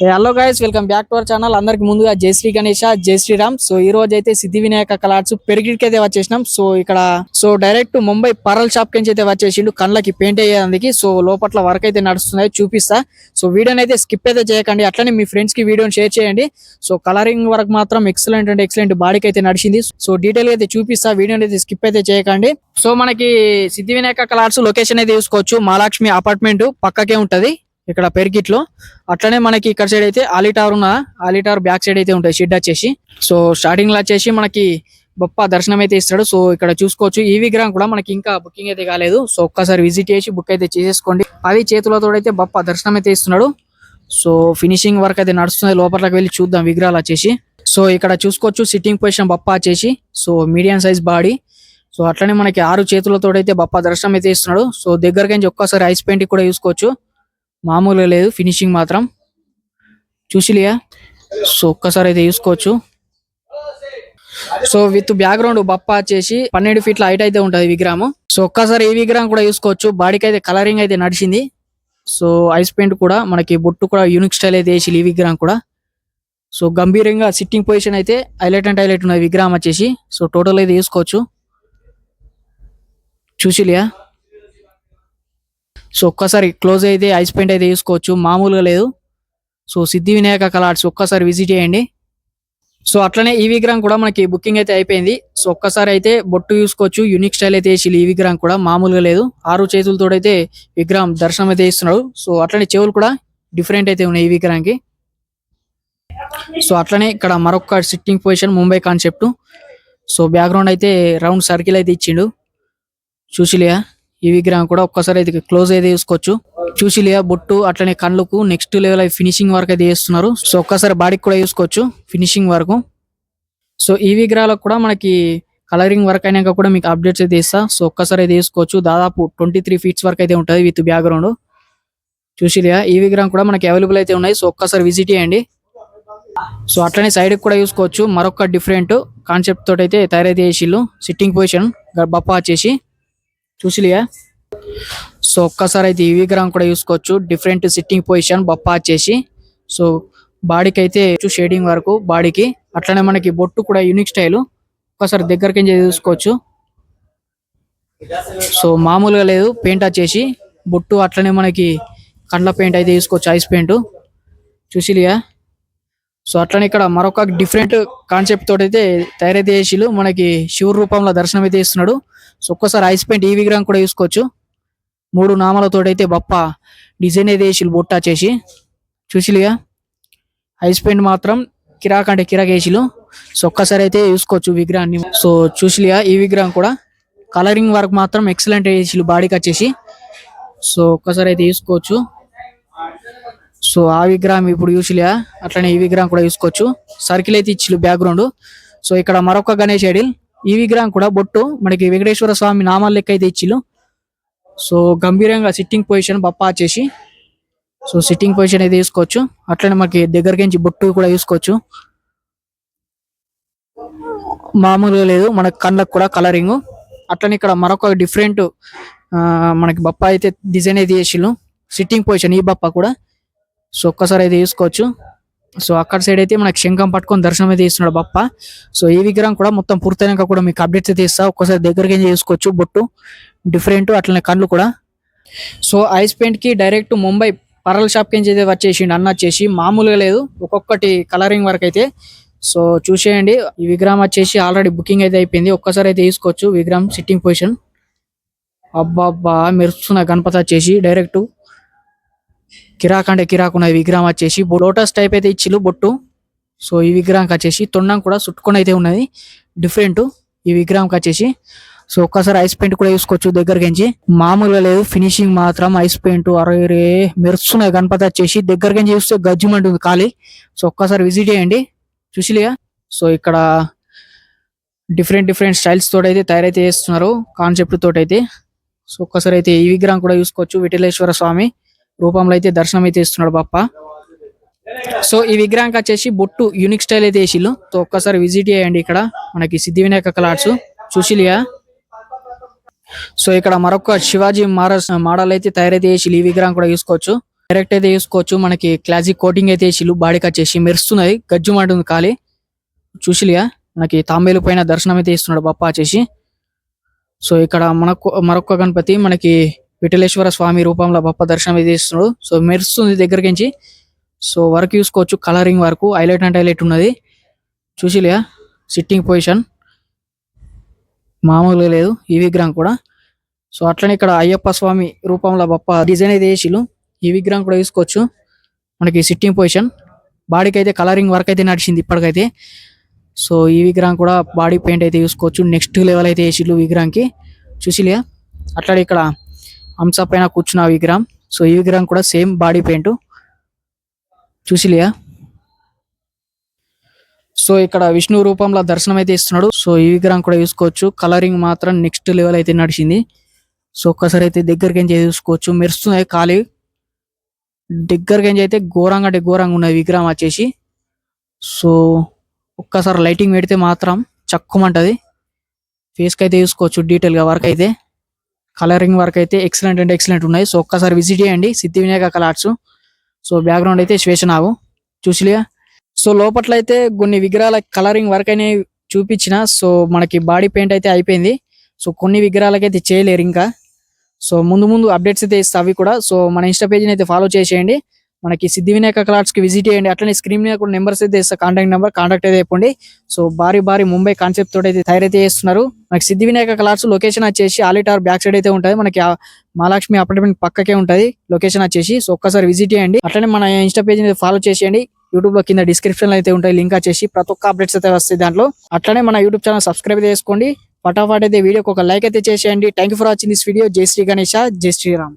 Hello guys, welcome back to our channel. అందరికి ముందుగా జై శ్రీ గణేష, జై శ్రీరామ్. సో ఈ రోజు అయితే సిద్ధి వినాయక కలార్స్ పెరిగిడికి అయితే వచ్చేసినాం. So direct Mumbai pearl shop కింద అయితే వచ్చేసిండు కళ్ళకి పెయింట్ అయ్యేందుకు. సో లోపల వర్క్ అయితే నడుస్తున్నాయి, చూపిస్తా. సో వీడియోని అయితే స్కిప్ అయితే చేయకండి, అట్లనే మీ ఫ్రెండ్స్ కి వీడియోని షేర్ చేయండి. సో కలరింగ్ వర్క్ మాత్రం ఎక్సలెంట్ అంటే ఎక్సలెంట్, బాడీకి అయితే నడిచింది. సో డీటెయిల్ అయితే చూపిస్తా, వీడియోని అయితే స్కిప్ అయితే చేయకండి. సో మనకి సిద్ధి వినాయక కలార్స్ లొకేషన్ అయితే చూసుకోవచ్చు. మహాలక్ష్మి అపార్ట్మెంట్ పక్కకే ఉంటది ఇక్కడ పెరిగిట్ లో. అట్లనే మనకి ఇక్కడ సైడ్ అయితే ఆలీ టవర్ ఉన్న ఆలీ టవర్ బ్యాక్ సైడ్ అయితే ఉంటుంది షెడ్ వచ్చేసి. సో స్టార్టింగ్ లో వచ్చేసి మనకి బొప్ప దర్శనం అయితే ఇస్తాడు. సో ఇక్కడ చూసుకోవచ్చు ఈ విగ్రహం కూడా మనకి ఇంకా బుకింగ్ అయితే కాలేదు. సో ఒక్కసారి విజిట్ చేసి బుక్ అయితే చేసేసుకోండి. 10 చేతులతో అయితే బొప్ప దర్శనం అయితే ఇస్తున్నాడు. సో ఫినిషింగ్ వర్క్ అయితే నడుస్తుంది, లోపలికి వెళ్ళి చూద్దాం విగ్రహాలు వచ్చేసి. సో ఇక్కడ చూసుకోవచ్చు సిట్టింగ్ పొజిషన్ బొప్ప వచ్చేసి. So medium size body. So అట్లనే మనకి 6 చేతులతో అయితే బొప్ప దర్శనం అయితే ఇస్తున్నాడు. సో దగ్గరకి ఒక్కసారి ఐస్ పెయింట్ కూడా చూసుకోవచ్చు, మామూలుగా లేదు ఫినిషింగ్ మాత్రం చూసిలియా. సో ఒక్కసారి అయితే చూసుకోవచ్చు. సో విత్ బ్యాక్గ్రౌండ్ బప్ప వచ్చేసి 12 ఫీట్ల హైట్ అయితే ఉంటది విగ్రహం. సో ఒక్కసారి ఈ విగ్రహం కూడా చూసుకోవచ్చు, బాడీకి అయితే కలరింగ్ అయితే నడిచింది. సో ఐస్ పెయింట్ కూడా మనకి బొట్టు కూడా యూనిక్ స్టైల్ అయితే వేసి ఈ విగ్రహం కూడా. సో గంభీరంగా సిట్టింగ్ పొజిషన్ అయితే హైలైట్ అండ్ హైలైట్ ఉన్నది విగ్రహం వచ్చేసి. సో టోటల్ అయితే చూసుకోవచ్చు, చూసిలియా. సో ఒక్కసారి క్లోజ్ అయితే ఐస్ పెయింట్ అయితే చూసుకోవచ్చు, మామూలుగా లేదు. సో సిద్ధి వినాయక కలార్స్ ఒక్కసారి విజిట్ చేయండి. సో అట్లనే ఈ విగ్రహం కూడా మనకి బుకింగ్ అయితే అయిపోయింది. సో ఒక్కసారి అయితే బొట్టు చూసుకోవచ్చు, యూనిక్ స్టైల్ అయితే వేసి ఈ విగ్రహం కూడా మామూలుగా లేదు. 6 చేతులతో అయితే విగ్రహం దర్శనం అయితే ఇస్తున్నాడు. సో అట్లనే చెవులు కూడా డిఫరెంట్ అయితే ఉన్నాయి ఈ విగ్రహానికి. సో అట్లనే ఇక్కడ మరొక sitting position Mumbai concept. So background అయితే రౌండ్ సర్కిల్ అయితే ఇచ్చిండు, చూసిలియా. ఈ విగ్రహం కూడా ఒక్కసారి అయితే క్లోజ్ అయితే చూసుకోవచ్చు, చూసిలియా. బొట్టు అట్లనే కళ్ళకు నెక్స్ట్ లెవెల్ ఫినిషింగ్ వర్క్ అయితే చేస్తున్నారు. సో ఒక్కసారి బాడీకి కూడా చూసుకోవచ్చు ఫినిషింగ్ వరకు. సో ఈ విగ్రహాలకు కూడా మనకి కలరింగ్ వర్క్ అయినాక కూడా మీకు అప్డేట్స్ అయితే ఇస్తా. సో ఒక్కసారి అయితే చూసుకోవచ్చు, దాదాపు 23 ఫీట్స్ వరకు అయితే ఉంటుంది విత్ బ్యాక్గ్రౌండ్, చూసిలియా. ఈ విగ్రహం కూడా మనకి అవైలబుల్ అయితే ఉన్నాయి. సో ఒక్కసారి విజిట్ చేయండి. సో అట్లనే సైడ్ కూడా చూసుకోవచ్చు, మరొక డిఫరెంట్ కాన్సెప్ట్ తోటి అయితే తయారైతే చేసిళ్ళు. సిట్టింగ్ పొజిషన్ బప్ప వచ్చేసి, చూసిలియా. సో ఒక్కసారి అయితే ఈ విగ్రహం కూడా చూసుకోవచ్చు, డిఫరెంట్ సిట్టింగ్ పొజిషన్ బప్ప వచ్చేసి. సో బాడీకి అయితే షేడింగ్ వరకు బాడీకి, అట్లనే మనకి బొట్టు కూడా యూనిక్ స్టైల్. ఒక్కసారి దగ్గరికి చూసుకోవచ్చు. సో మామూలుగా లేదు పెయింట్ వచ్చేసి బొట్టు, అట్లనే మనకి కండ్ల పెయింట్ అయితే చూసుకోవచ్చు, ఐస్ పెయింట్, చూసిలియా. సో అట్లనే ఇక్కడ మరొక డిఫరెంట్ కాన్సెప్ట్ తోటి అయితే తయారైతే చేసిలు, మనకి శివ రూపంలో దర్శనం అయితే ఇస్తున్నాడు. సో ఒక్కసారి ఐస్ పెయింట్ ఈ విగ్రహం కూడా చూసుకోవచ్చు, 3 నామాలతో అయితే బప్ప డిజైన్ అయితే వేసిలు బొట్ట వచ్చేసి, చూసిలియా. ఐస్ పెయింట్ మాత్రం కిరాక్ అంటే కిరాక్ వేసిలు. సో ఒక్కసారి అయితే చూసుకోవచ్చు విగ్రహాన్ని. సో చూసిలియా, ఈ విగ్రహం కూడా కలరింగ్ వర్క్ మాత్రం ఎక్సలెంట్ వేసిలు బాడీకి వచ్చేసి. సో ఒక్కసారి అయితే చూసుకోవచ్చు. సో ఆ విగ్రహం ఇప్పుడు చూసిలియా. అట్లనే ఈ విగ్రహం కూడా చూసుకోవచ్చు, సర్కిల్ అయితే ఇచ్చిలు బ్యాక్గ్రౌండ్. సో ఇక్కడ మరొక గణేష్ ఐడిల్. ఈ విగ్రహం కూడా బొట్టు మనకి వెంకటేశ్వర స్వామి నామాల లెక్క అయితే ఇచ్చిలు. సో గంభీరంగా సిట్టింగ్ పొజిషన్ బప్ప వచ్చేసి. సో సిట్టింగ్ పొజిషన్ అయితే చూసుకోవచ్చు, అట్లనే మనకి దగ్గరికి బొట్టు కూడా చూసుకోవచ్చు, మామూలుగా లేదు. మనకి కళ్ళకు కూడా కలరింగ్. అట్లనే ఇక్కడ మరొక డిఫరెంట్ మనకి బప్ప అయితే డిజైన్ అయితే చేసిళ్ళు, సిట్టింగ్ పొజిషన్ ఈ బప్ప కూడా. సో ఒక్కసారి అయితే చూసుకోవచ్చు. సో అక్కడ సైడ్ అయితే మనకి శంఖం పట్టుకొని దర్శనం అయితే ఇస్తున్నాడు బప్ప. సో ఈ విగ్రహం కూడా మొత్తం పూర్తయినాక కూడా మీకు అప్డేట్స్ అయితే ఇస్తా. ఒక్కసారి దగ్గరికి చూసుకోవచ్చు, బొట్టు డిఫరెంట్, అట్లనే కళ్ళు కూడా. సో ఐస్ పెయింట్ కి డైరెక్ట్ ముంబై పరల్ షాప్ కింద అయితే వచ్చేసిండు అన్న వచ్చేసి, మామూలుగా లేదు ఒక్కొక్కటి కలరింగ్ వర్క్ అయితే. సో చూసేయండి, ఈ విగ్రహం వచ్చేసి ఆల్రెడీ బుకింగ్ అయితే అయిపోయింది. ఒక్కసారి అయితే తీసుకోవచ్చు విగ్రహం సిట్టింగ్ పొజిషన్. అబ్బా మెరుస్తున్న గణపతి వచ్చేసి డైరెక్ట్ కిరాక్ అంటే కిరాక్ ఉన్నది విగ్రహం వచ్చేసి. లోటస్ టైప్ అయితే ఇచ్చిలు బొట్టు. సో ఈ విగ్రహంకి వచ్చేసి తొండం కూడా చుట్టుకొని అయితే ఉన్నది, డిఫరెంట్ ఈ విగ్రహంకి వచ్చేసి. సో ఒక్కసారి ఐస్ పెయింట్ కూడా చూసుకోవచ్చు దగ్గరకించి, మామూలుగా లేదు ఫినిషింగ్ మాత్రం. ఐస్ పెయింట్ అరే మెరుస్తున్నాయి గణపతి వచ్చేసి, దగ్గరకించి చూస్తే గజ్జిమంట్ ఉంది ఖాళీ. సో ఒక్కసారి విజిట్ చేయండి, చూసిలియా. సో ఇక్కడ డిఫరెంట్ స్టైల్స్ తోటి అయితే తయారైతే చేస్తున్నారు కాన్సెప్ట్ తోటి అయితే. సో ఒక్కసారి అయితే ఈ విగ్రహం కూడా చూసుకోవచ్చు, విఠలేశ్వర స్వామి రూపంలో అయితే దర్శనం అయితే ఇస్తున్నాడు బప్ప. సో ఈ విగ్రహానికి వచ్చేసి బొట్టు యూనిక్ స్టైల్ అయితే వేసిళ్ళు. సో ఒక్కసారి విజిట్ చేయండి ఇక్కడ మనకి సిద్ధి వినాయక కలార్స్, చూసిలియా. సో ఇక్కడ మరొక శివాజీ మహారాజ్ మోడల్ అయితే తయారైతే చేసి ఈ విగ్రహం కూడా చూసుకోవచ్చు. డైరెక్ట్ అయితే చూసుకోవచ్చు. మనకి క్లాసిక్ కోటింగ్ అయితే వేసిల్లు, బాడీకి వచ్చేసి మెరుస్తున్నది, గజ్జు మాటుంది ఖాళీ. చూసిలిగా మనకి తాంబేలు పైన దర్శనం అయితే ఇస్తున్నాడు బప్ప వచ్చేసి. సో ఇక్కడ మరొక గణపతి మనకి విఠలేశ్వర స్వామి రూపంలో బప్ప దర్శనం అయితే ఇస్తున్నాడు. సో మెరుస్తుంది దగ్గరకించి. సో వర్క్ చూసుకోవచ్చు, కలరింగ్ వరకు హైలైట్ అంటే హైలైట్ ఉన్నది. చూసిలిగా సిట్టింగ్ పొజిషన్ మామూలుగా లేదు ఈ విగ్రహం కూడా. సో అట్లనే ఇక్కడ అయ్యప్ప స్వామి రూపంలో బప్ప డిజైన్ అయితే వేసిల్లు. ఈ విగ్రహం కూడా చూసుకోవచ్చు. మనకి సిట్టింగ్ పొజిషన్, బాడీకి అయితే కలరింగ్ వర్క్ అయితే నడిచింది ఇప్పటికైతే. సో ఈ విగ్రహం కూడా బాడీ పెయింట్ అయితే చూసుకోవచ్చు. నెక్స్ట్ లెవెల్ అయితే వేసిల్లు విగ్రహానికి. చూసిలిగా అట్లానే ఇక్కడ హంస పైన కూర్చున్న విగ్రహం. సో ఈ విగ్రహం కూడా సేమ్ బాడీ పెయింట్. చూసిలిగా సో ఇక్కడ విష్ణు రూపంలో దర్శనం అయితే ఇస్తున్నాడు. సో ఈ విగ్రహం కూడా చూసుకోవచ్చు. కలరింగ్ మాత్రం నెక్స్ట్ లెవెల్ అయితే నడిచింది. సో ఒక్కసారి అయితే దగ్గరికి ఏం చూసుకోవచ్చు, మెరుస్తుంది ఖాళీ. దగ్గరకి ఏం అయితే ఘోరంగా అంటే ఘోరంగా ఉన్నది విగ్రహం వచ్చేసి. సో ఒక్కసారి లైటింగ్ పెడితే మాత్రం చక్కుమంటది. ఫేస్కి అయితే చూసుకోవచ్చు డీటెయిల్గా వర్క్ అయితే, కలరింగ్ వర్క్ అయితే ఎక్సలెంట్ అంటే ఎక్సలెంట్ ఉన్నాయి. సో ఒక్కసారి విజిట్ చేయండి సిద్ధి వినాయక కలర్స్. సో బ్యాక్గ్రౌండ్ అయితే శ్వేషనాగు చూసిలిగా. సో లోపట్ల అయితే కొన్ని విగ్రహాల కలరింగ్ వర్క్ అయినా చూపించిన. సో మనకి బాడీ పెయింట్ అయితే అయిపోయింది. సో కొన్ని విగ్రహాలకైతే చేయలేరు ఇంకా. సో ముందు ముందు అప్డేట్స్ అయితే ఇస్తా అవి కూడా. సో మన ఇన్స్టా పేజ్ని అయితే ఫాలో చేసేయండి. మనకి సిద్ధి వినాయక క్లాత్స్ కి విజిట్ చేయండి. అట్లనే స్క్రీన్ మీద కూడా నెంబర్స్ అయితే ఇస్తా, కాంటాక్ట్ అయితే చెప్పండి. సో భారీ ముంబై కాన్సెప్ట్ తోటి అయితే తయారైతే చేస్తున్నారు. మనకి సిద్ధి వినాయక క్లాత్స్ లొకేషన్ వచ్చేసి ఆలిటార్ బ్యాక్ సైడ్ అయితే ఉంటుంది. మనకి మహాలక్ష్మి అపార్ట్మెంట్ పక్కకే ఉంటది లొకేషన్ వచ్చేసి. సో ఒక్కసారి విజిట్ చేయండి. అట్లనే మన ఇన్స్టా పేజ్ ని ఫాలో చేసేయండి. యూట్యూబ్ లో కింద డిస్క్రిప్షన్ లో అయితే ఉంటాయి లింక్ వచ్చేసి. ప్రతి ఒక్క అప్డేట్స్ అయితే వస్తాయి దాంట్లో. అట్లనే మన యూట్యూబ్ ఛానల్ సబ్స్క్రైబ్ చేసుకోండి. ఫటాఫట్ అయితే వీడియోకి ఒక లైక్ అయితే చేసేయండి. Thank you for watching this video. జై శ్రీ గణేష, జై శ్రీరామ్.